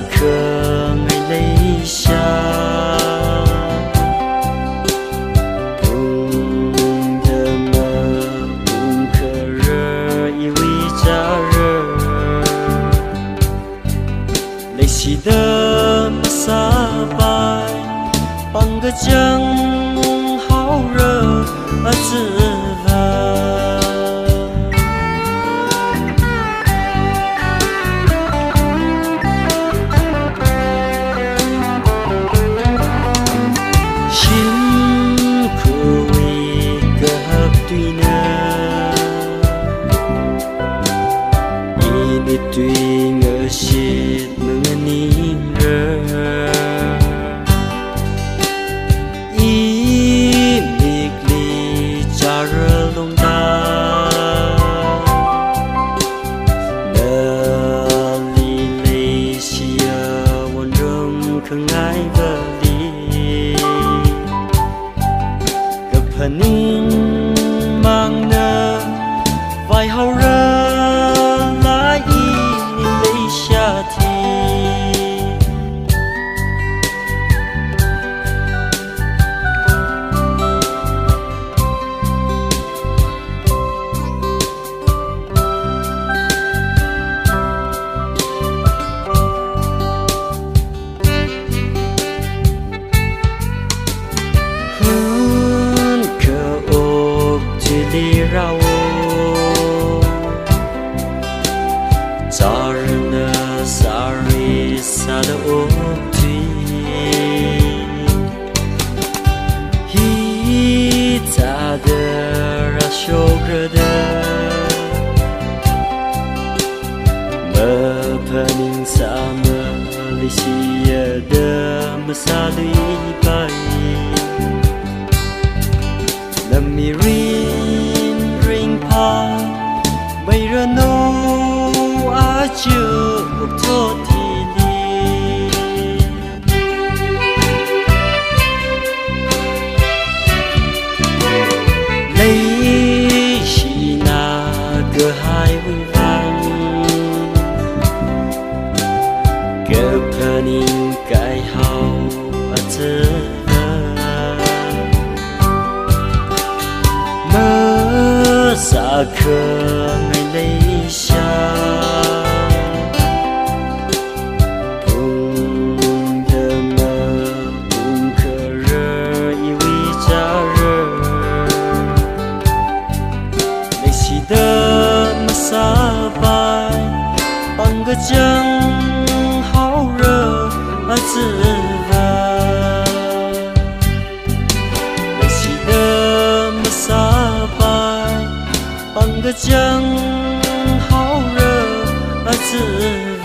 khờ ngày lấy xa bung thơ mơ bung khờ rơ yêu cha rơ lấy xì đơm xa bài bằng cái chân háo rơ ở giữa tuy ngờ shit mừng nín rơ im biệt ly cha rơ lông ta nơ ly lê xìa buồn rong khăng ai vợ đi gặp hẳn nín mang nơ vài hao rơ rau zarna sari sada opti hi ta de rashokrada ma paning sama lisia de masali pai lamirin bây giờ nô á chưa một thốt thì đi lấy chỉ na cửa hai vui vang gặp panin cái hao ở giữa xa khờ ngày lấy xa bung thơ mơ bung khờ rơ yêu cha rơ lấy xì đơ mà xa bài bằng cái chân háo rơ ở giữa cái chân háo rơ ở giữa